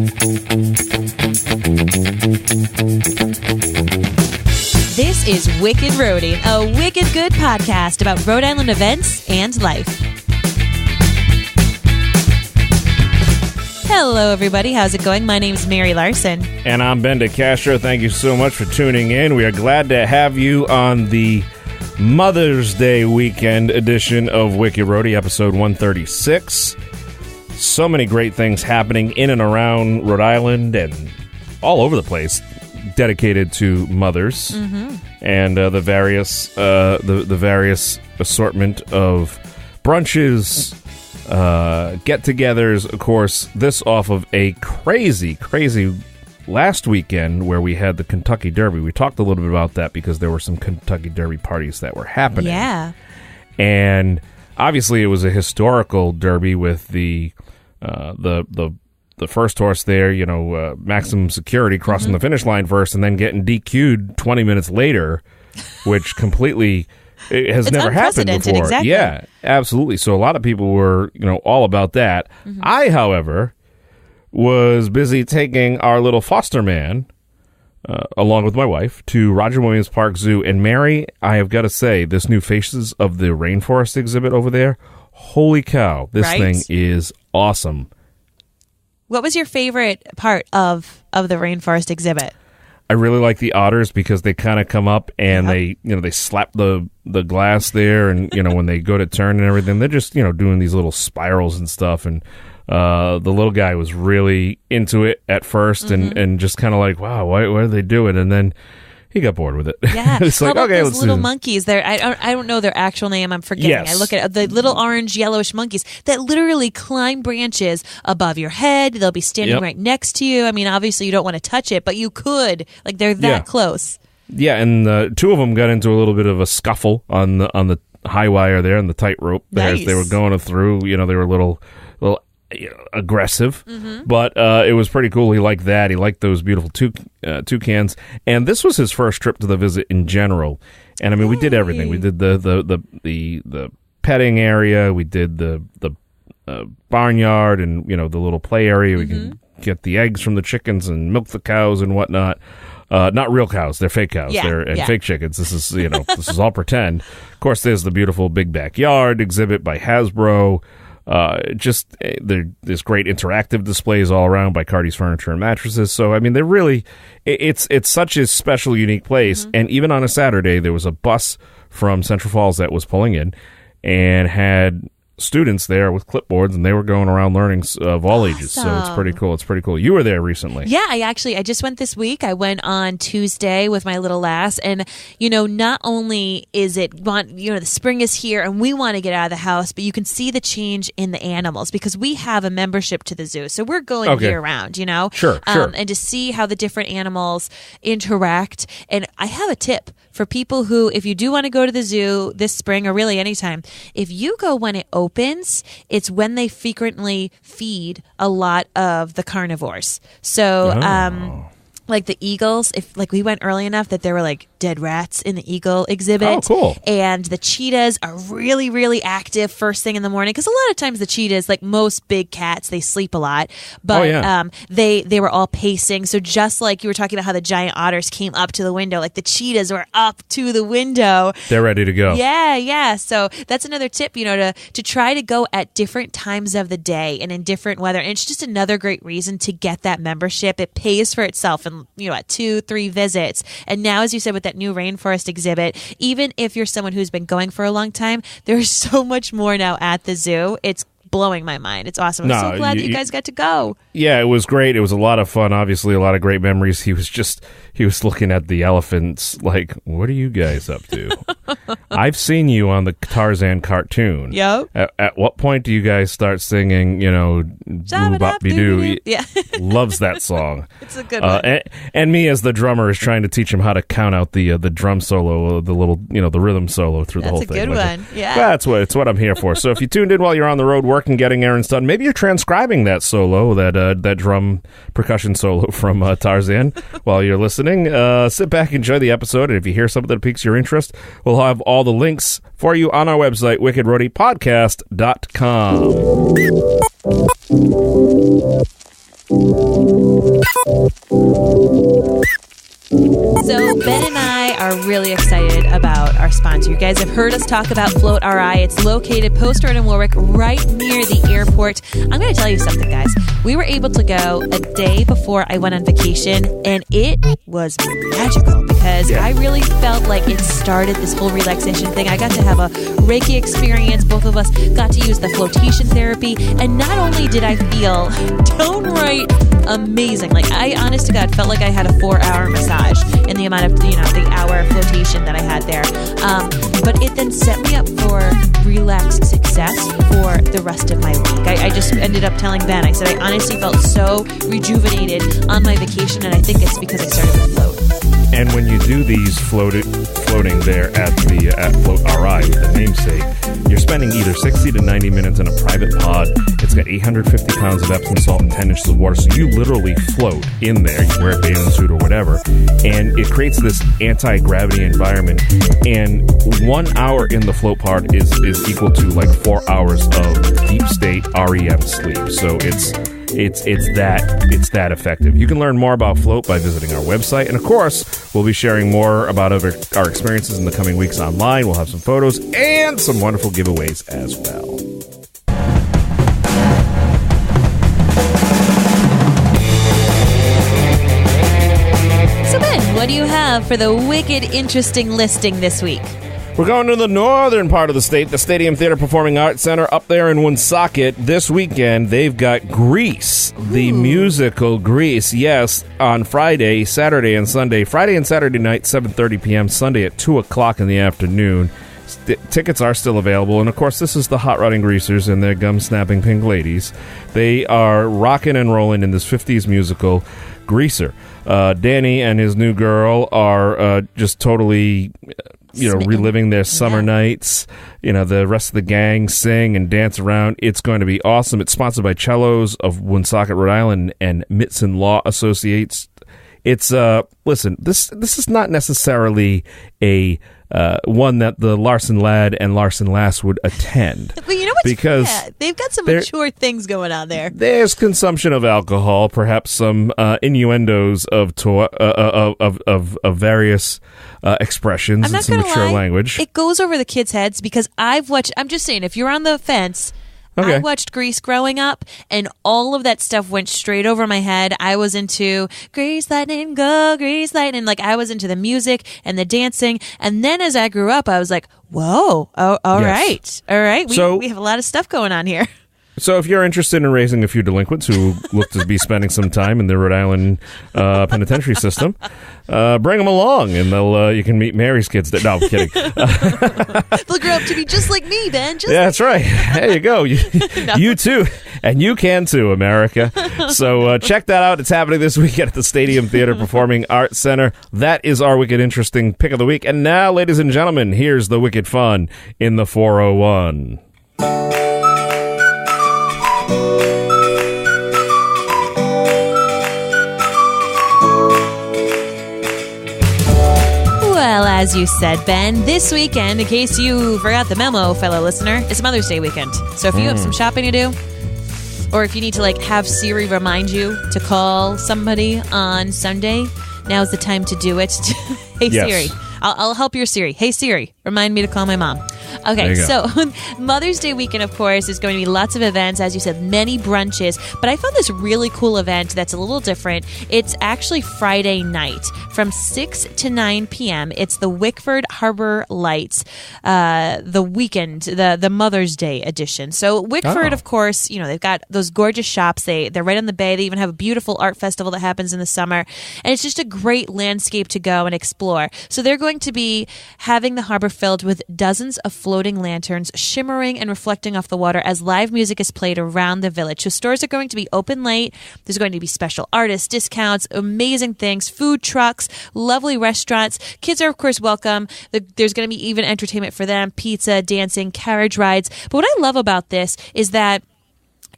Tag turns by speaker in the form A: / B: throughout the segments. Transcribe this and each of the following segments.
A: This is Wicked Rhody, a wicked good podcast about Rhode Island events and life. Hello, everybody. How's it going? My name's Mary Larson.
B: And I'm Ben DeCastro. Thank you so much for tuning in. We are glad to have you on the Mother's Day weekend edition of Wicked Rhody, episode 136. So many great things happening in and around Rhode Island and all over the place, dedicated to mothers and the various assortment of brunches, get-togethers. Of course, this off of a crazy last weekend where we had the Kentucky Derby. We talked a little bit about that because there were some Kentucky Derby parties that were happening.
A: Yeah,
B: and obviously it was a historical Derby with the first horse there, maximum security crossing the finish line first and then getting DQ'd 20 minutes later, which completely has never happened before.
A: Exactly.
B: Yeah, absolutely. So a lot of people were, all about that. I, however, was busy taking our little foster man, along with my wife, to Roger Williams Park Zoo. And Mary, I have got to say, this new Faces of the Rainforest exhibit over there, holy cow, this thing is awesome.
A: What was your favorite part of the rainforest exhibit?
B: I really like the otters because they kind of come up and they slap the glass there, and when they go to turn and everything, they're just doing these little spirals and stuff. And the little guy was really into it at first, and just kind of like, wow, why are they doing? And then he got bored with it.
A: Yeah,
B: it's like,
A: okay,
B: let's
A: little monkeys. I don't know their actual name. I'm forgetting.
B: Yes.
A: I look at the little orange, yellowish monkeys that literally climb branches above your head. They'll be standing right next to you. I mean, obviously you don't want to touch it, but you could. Like they're that close. Yeah,
B: and two of them got into a little bit of a scuffle on the high wire there, on the tightrope as they were going through. They were a little aggressive, but it was pretty cool. He liked that. He liked those beautiful toucans, and this was his first trip to the visit in general. And I mean, we did everything. We did the petting area. We did the barnyard, and the little play area. We can get the eggs from the chickens and milk the cows and whatnot. Not real cows; they're fake cows. They're fake chickens. This is this is all pretend. Of course, there's the beautiful big backyard exhibit by Hasbro. There's great interactive displays all around by Cardi's Furniture and Mattresses. So I mean, they're really it's such a special, unique place. And even on a Saturday, there was a bus from Central Falls that was pulling in and had students there with clipboards, and they were going around learning of all ages. So it's pretty cool. You were there recently.
A: Yeah, I just went this week. I went on Tuesday with my little lass, and not only is it the spring is here and we want to get out of the house, but you can see the change in the animals because we have a membership to the zoo, so we're going year round.
B: Sure.
A: And to see how the different animals interact. And I have a tip for people who, if you do want to go to the zoo this spring or really anytime, if you go when it opens, it's when they frequently feed a lot of the carnivores. So, like the eagles, we went early enough that there were like dead rats in the eagle exhibit.
B: Oh, cool.
A: And the cheetahs are really, really active first thing in the morning because a lot of times the cheetahs, like most big cats, they sleep a lot. But they were all pacing. So just like you were talking about how the giant otters came up to the window, like the cheetahs were up to the window.
B: They're ready to go.
A: Yeah. So that's another tip, to try to go at different times of the day and in different weather. And it's just another great reason to get that membership. It pays for itself and at 2-3 visits. And now, as you said, with that new rainforest exhibit, even if you're someone who's been going for a long time, there's so much more now at the zoo. It's blowing my mind. It's awesome. I'm so glad that you guys got to go.
B: Yeah, it was great. It was a lot of fun. Obviously, a lot of great memories. He was looking at the elephants like, what are you guys up to? I've seen you on the Tarzan cartoon.
A: Yep.
B: At what point do you guys start singing, Boo-Bop-Be-Doo?
A: Yeah.
B: Loves that song.
A: It's a good one.
B: And me as the drummer is trying to teach him how to count out the drum solo, the little, the rhythm solo through the whole thing.
A: That's a good one. Yeah.
B: That's what I'm here for. So if you tuned in while you're on the road working, getting errands done, maybe you're transcribing that solo, that drum percussion solo from Tarzan while you're listening. Sit back, enjoy the episode, and if you hear something that piques your interest, we'll have all the links for you on our website, wickedroadypodcast.com.
A: So Ben and I are really excited about our sponsor. You guys have heard us talk about Float RI. It's located post road in Warwick, right near the airport. I'm going to tell you something, guys. We were able to go a day before I went on vacation, and it was magical because I really felt like it started this whole relaxation thing. I got to have a Reiki experience. Both of us got to use the flotation therapy, and not only did I feel downright amazing, like I honest to God felt like I had a 4-hour massage in the amount of the hour flotation that I had there, but it then set me up for relaxed success for the rest of my week. I just ended up telling Ben, I said I honestly felt so rejuvenated on my vacation, and I think it's because I started with float.
B: And when you do these floating there at Float RI, with the namesake, you're spending either 60 to 90 minutes in a private pod. It's got 850 pounds of Epsom salt and 10 inches of water, so you literally float in there. You wear a bathing suit or whatever, and it creates this anti-gravity environment. And 1 hour in the float pod is equal to like 4 hours of deep state REM sleep. So it's that effective. You can learn more about Float by visiting our website, and of course, we'll be sharing more about our experiences in the coming weeks online. We'll have some photos and some wonderful giveaways as well.
A: So Ben, what do you have for the wicked interesting listing this week?
B: We're going to the northern part of the state, the Stadium Theater Performing Arts Center up there in Woonsocket. This weekend, they've got Grease, the musical Grease. Yes, on Friday, Saturday, and Sunday. Friday and Saturday night, 7:30 p.m. Sunday at 2 o'clock in the afternoon. Tickets are still available. And, of course, this is the Hot Rodding Greasers and their gum-snapping pink ladies. They are rocking and rolling in this 50s musical, Greaser. Danny and his new girl are just totally... reliving their summer nights. The rest of the gang sing and dance around. It's going to be awesome. It's sponsored by Cellos of Woonsocket, Rhode Island, and Mitson Law Associates. It's listen. This is not necessarily a one that the Larson Lad and Larson Lass would attend.
A: But you know what's because they've got some mature things going on there.
B: There's consumption of alcohol, perhaps some innuendos of various expressions and some mature language.
A: It goes over the kids' heads because I'm just saying, if you're on the fence. Okay. I watched Grease growing up, and all of that stuff went straight over my head. I was into Grease Lightning, go Grease Lightning. Like, I was into the music and the dancing. And then as I grew up, I was like, whoa, all right. We have a lot of stuff going on here.
B: So if you're interested in raising a few delinquents who look to be spending some time in the Rhode Island penitentiary system, bring them along, and you can meet Mary's kids. No, I'm kidding.
A: They'll grow up to be just like me, Ben.
B: That's right. There you go. You too. And you can too, America. So check that out. It's happening this weekend at the Stadium Theater Performing Arts Center. That is our Wicked Interesting Pick of the Week. And now, ladies and gentlemen, here's the Wicked Fun in the 401.
A: Well, as you said, Ben, this weekend, in case you forgot the memo, fellow listener, it's Mother's Day weekend. So if you have some shopping to do, or if you need to have Siri remind you to call somebody on Sunday, now's the time to do it. Hey, yes. Siri. I'll help your Siri. Hey, Siri, remind me to call my mom. Okay, so Mother's Day weekend, of course, is going to be lots of events, as you said, many brunches. But I found this really cool event that's a little different. It's actually Friday night from 6 to 9 p.m. It's the Wickford Harbor Lights, the weekend, the Mother's Day edition. So Wickford, of course, they've got those gorgeous shops. They're right on the bay. They even have a beautiful art festival that happens in the summer. And it's just a great landscape to go and explore. So they're going to be having the harbor filled with dozens of floating lanterns shimmering and reflecting off the water as live music is played around the village. So stores are going to be open late. There's going to be special artists, discounts, amazing things, food trucks, lovely restaurants. Kids are, of course, welcome. There's going to be even entertainment for them, pizza, dancing, carriage rides. But what I love about this is that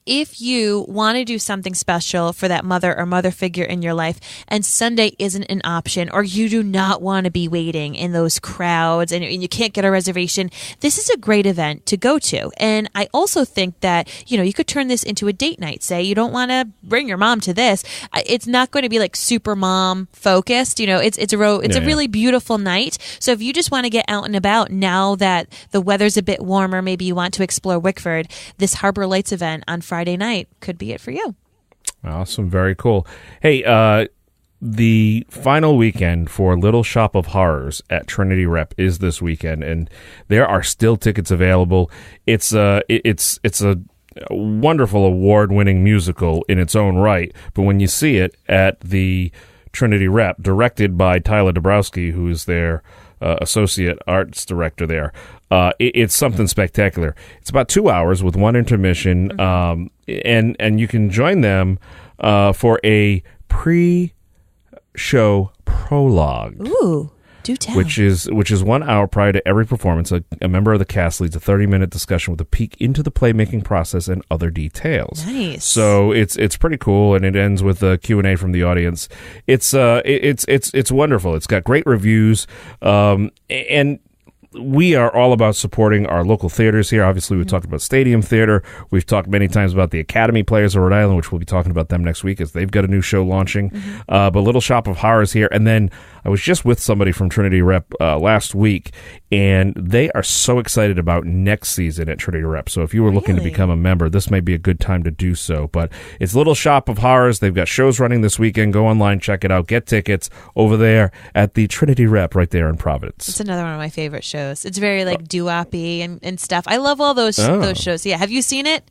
A: if you want to do something special for that mother or mother figure in your life and Sunday isn't an option, or you do not want to be waiting in those crowds and you can't get a reservation, this is a great event to go to. And I also think that, you could turn this into a date night. Say you don't want to bring your mom to this. It's not going to be like super mom focused. It's a really beautiful night. So if you just want to get out and about now that the weather's a bit warmer, maybe you want to explore Wickford, this Harbor Lights event on Friday night could be it for you.
B: Awesome. Very cool. Hey, the final weekend for Little Shop of Horrors at Trinity Rep is this weekend, and there are still tickets available. It's a wonderful award-winning musical in its own right, but when you see it at the Trinity Rep, directed by Tyler Dabrowski, who is their associate arts director there, it's something spectacular. It's about 2 hours with one intermission, and you can join them for a pre-show prologue.
A: Ooh. Do tell.
B: Which is 1 hour prior to every performance. A member of the cast leads a 30-minute discussion with a peek into the playmaking process and other details.
A: Nice.
B: So it's pretty cool, and it ends with a Q&A from the audience. It's wonderful. It's got great reviews, and we are all about supporting our local theaters here. Obviously, we've talked about Stadium Theater. We've talked many times about the Academy Players of Rhode Island, which we'll be talking about them next week as they've got a new show launching. But Little Shop of Horrors here. And then I was just with somebody from Trinity Rep last week, and they are so excited about next season at Trinity Rep. So if you were looking to become a member, this may be a good time to do so. But it's Little Shop of Horrors. They've got shows running this weekend. Go online, check it out, get tickets over there at the Trinity Rep right there in Providence.
A: It's another one of my favorite shows. It's very like doo-wop-y and stuff. I love all those shows. Yeah, have you seen it?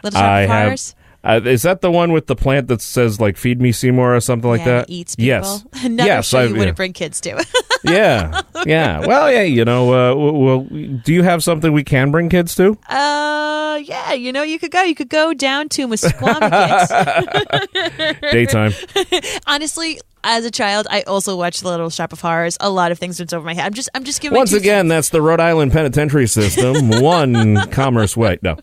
A: Little Shop of Horrors?
B: Is that the one with the plant that says like "Feed me Seymour" or something like that?
A: It eats people.
B: Yes,
A: Another show you wouldn't bring kids to.
B: yeah. Well, yeah. Well, do you have something we can bring kids to?
A: Yeah. You could go down to Musquamaket.
B: Daytime.
A: Honestly, as a child, I also watched Little Shop of Horrors. A lot of things went over my head. I'm just giving.
B: Once again, that's the Rhode Island penitentiary system. One commerce way. No.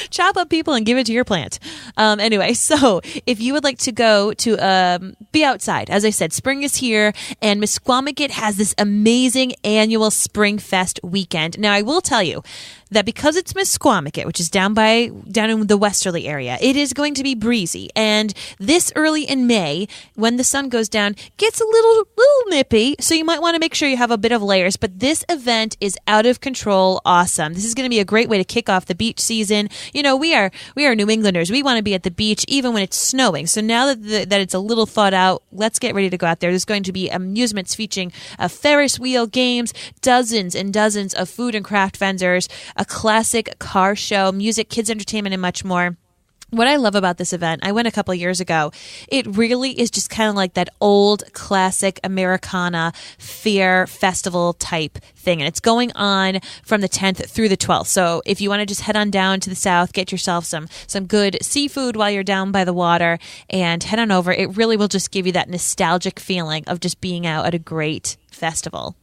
A: Chop up people and give it to your plant. Anyway, so if you would like to go to be outside, as I said, spring is here, and Musquamaket has this amazing annual Spring Fest weekend. Now, I will tell you that because it's Musquamaket, which is down in the westerly area, it is going to be breezy. And this early in May, when the sun goes down, gets a little nippy. So you might want to make sure you have a bit of layers. But this event is out of control awesome. This is going to be a great way to kick off the beach season. We are New Englanders. We want to be at the beach even when it's snowing. So now that it's a little thawed out, let's get ready to go out there. There's going to be amusements featuring a Ferris wheel, games, dozens and dozens of food and craft vendors, a classic car show, music, kids entertainment, and much more. What I love about this event, I went a couple years ago, it really is just kind of like that old classic Americana fair festival type thing. And it's going on from the 10th through the 12th. So if you want to just head on down to the south, get yourself some good seafood while you're down by the water and head on over. It really will just give you that nostalgic feeling of just being out at a great festival.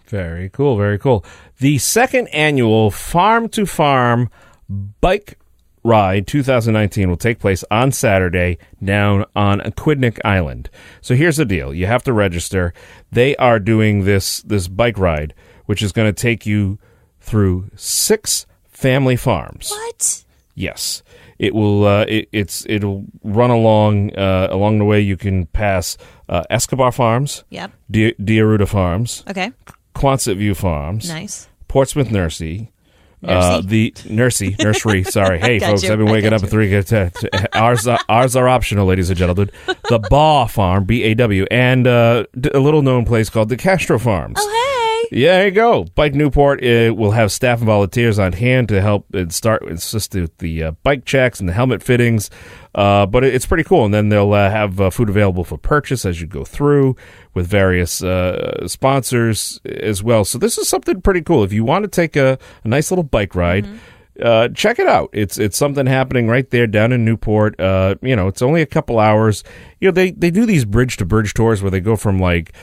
B: Very cool, very cool. The second annual Farm to Farm Bike Ride 2019 will take place on Saturday down on Aquidneck Island. So here's the deal. You have to register. They are doing this bike ride, which is going to take you through 6 family farms.
A: What?
B: Yes. It will it'll run along the way. You can pass Escobar Farms,
A: yep,
B: Diaruda Farms,
A: okay,
B: Quonset View Farms,
A: nice,
B: Portsmouth Nursery. The nursery. Sorry, hey folks, I've been waking up at 3. Ours are optional, ladies and gentlemen. The Baw Farm, BAW, and a little known place called the Castro Farms.
A: Oh hey,
B: yeah, there you go. Bike Newport will have staff and volunteers on hand to help assist with the bike checks and the helmet fittings. But it's pretty cool. And then they'll have food available for purchase as you go through with various sponsors as well. So this is something pretty cool. If you want to take a nice little bike ride, check it out. It's something happening right there down in Newport. It's only a couple hours. They do these bridge-to-bridge tours where they go from like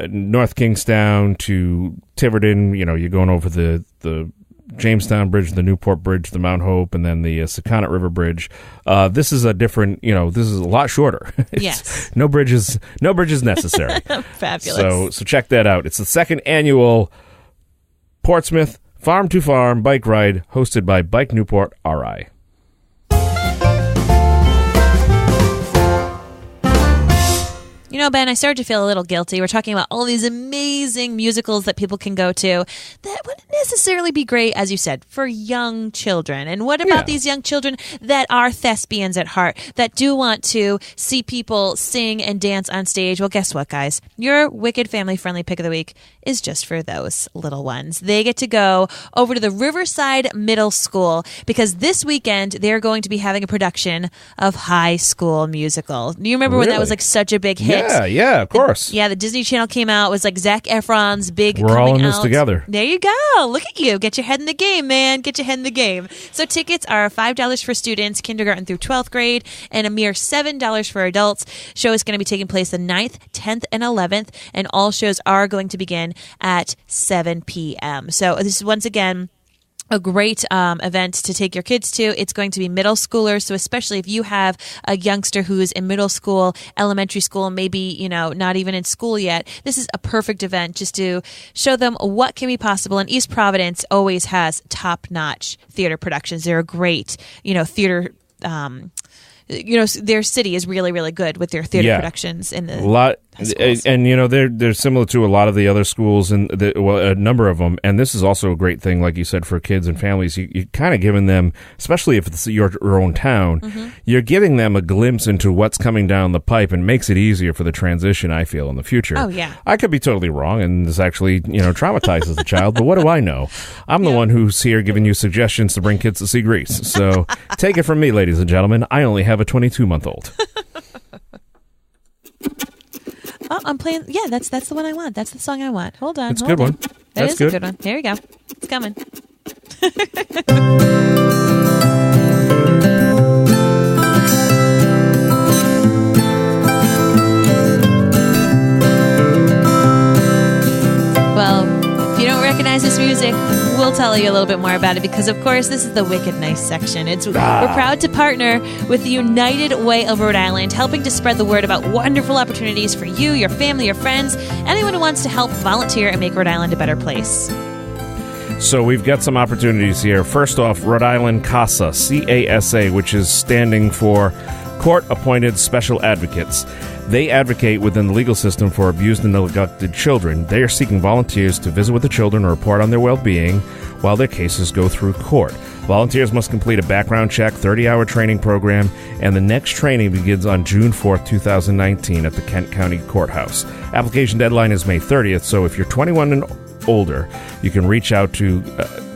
B: North Kingstown to Tiverton. You're going over the Jamestown Bridge, the Newport Bridge, the Mount Hope, and then the Sakonnet River Bridge. This is a different, this is a lot shorter.
A: Yes.
B: No bridges necessary.
A: Fabulous.
B: So check that out. It's the second annual Portsmouth Farm to Farm bike ride hosted by Bike Newport RI.
A: You know, Ben, I started to feel a little guilty. We're talking about all these amazing musicals that people can go to that wouldn't necessarily be great, as you said, for young children. And what about these young children that are thespians at heart, that do want to see people sing and dance on stage? Well, guess what, guys? Your Wicked family-friendly pick of the week is just for those little ones. They get to go over to the Riverside Middle School because this weekend they're going to be having a production of High School Musical. Do you remember when that was like such a big hit?
B: Yeah, of course.
A: The Disney Channel came out. It was like Zac Efron's big
B: We're all in this together.
A: There you go. Look at you. Get your head in the game, man. Get your head in the game. So tickets are $5 for students, kindergarten through 12th grade, and a mere $7 for adults. Show is going to be taking place the 9th, 10th, and 11th, and all shows are going to begin at 7 p.m. So this is once again a great event to take your kids to. It's going to be middle schoolers, so especially if you have a youngster who's in middle school, elementary school, maybe, not even in school yet, this is a perfect event just to show them what can be possible. And East Providence always has top-notch theater productions. They're a great, theater their city is really, really good with their theater productions in the schools.
B: And they're similar to a lot of the other schools, and a number of them. And this is also a great thing, like you said, for kids and families. You're kind of giving them, especially if it's your own town, you're giving them a glimpse into what's coming down the pipe, and makes it easier for the transition, I feel, in the future.
A: Oh, yeah.
B: I could be totally wrong, and this actually traumatizes the child, but what do I know? I'm the one who's here giving you suggestions to bring kids to see Grease. So take it from me, ladies and gentlemen. I only have a 22-month-old.
A: Oh, I'm playing. Yeah, that's the one I want. That's the song I want. Hold on.
B: It's a good one.
A: That is a good one. There you go. It's coming. Well, if you don't recognize this music, we'll tell you a little bit more about it because, of course, this is the Wicked Nice section. We're proud to partner with the United Way of Rhode Island, helping to spread the word about wonderful opportunities for you, your family, your friends, anyone who wants to help volunteer and make Rhode Island a better place.
B: So we've got some opportunities here. First off, Rhode Island CASA, C-A-S-A, which is standing for Court-Appointed Special Advocates. They advocate within the legal system for abused and neglected children. They are seeking volunteers to visit with the children or report on their well-being while their cases go through court. Volunteers must complete a background check, 30-hour training program, and the next training begins on June 4th, 2019 at the Kent County Courthouse. Application deadline is May 30th, so if you're 21 and older, you can reach out to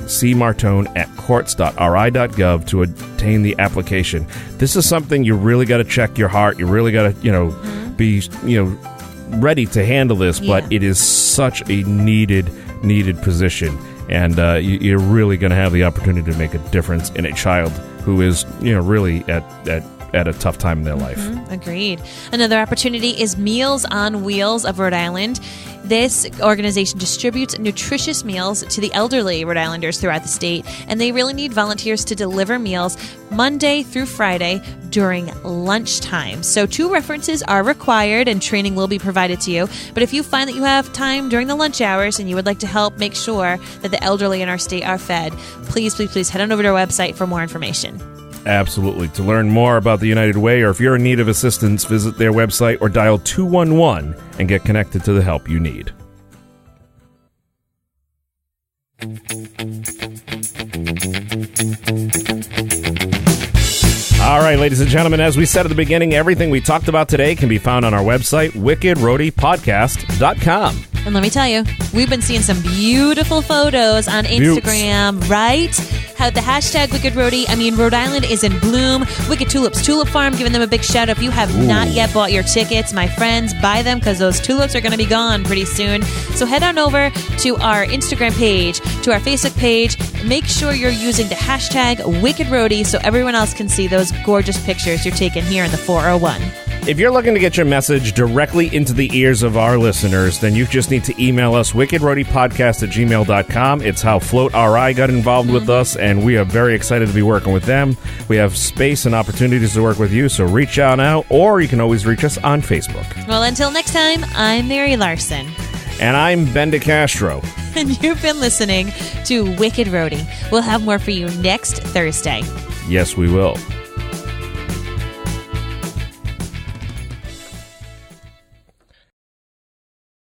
B: C. Martone at courts.ri.gov to obtain the application. This is something you really got to check your heart. You really got to, be, ready to handle this, but it is such a needed position. And you're really going to have the opportunity to make a difference in a child who is, really at a tough time in their life.
A: Agreed. Another opportunity is Meals on Wheels of Rhode Island. This organization distributes nutritious meals to the elderly Rhode Islanders throughout the state, and they really need volunteers to deliver meals Monday through Friday during lunchtime. So 2 references are required, and training will be provided to you. But if you find that you have time during the lunch hours and you would like to help make sure that the elderly in our state are fed, please head on over to our website for more information.
B: Absolutely. To learn more about the United Way, or if you're in need of assistance, visit their website or dial 211 and get connected to the help you need. All right, ladies and gentlemen, as we said at the beginning, everything we talked about today can be found on our website, wickedrhodypodcast.com.
A: And let me tell you, we've been seeing some beautiful photos on Instagram, right? How the hashtag Wicked Rhody, Rhode Island is in bloom. Wicked Tulips Tulip Farm, giving them a big shout out. If you have not yet bought your tickets, my friends, buy them because those tulips are going to be gone pretty soon. So head on over to our Instagram page, to our Facebook page. Make sure you're using the hashtag Wicked Rhody so everyone else can see those gorgeous pictures you're taking here in the 401.
B: If you're looking to get your message directly into the ears of our listeners, then you just need to email us, wickedroadypodcast@gmail.com. It's how Float RI got involved with us, and we are very excited to be working with them. We have space and opportunities to work with you, so reach out now, or you can always reach us on Facebook.
A: Well, until next time, I'm Mary Larson.
B: And I'm Ben DeCastro.
A: And you've been listening to Wicked Rhody. We'll have more for you next Thursday.
B: Yes, we will.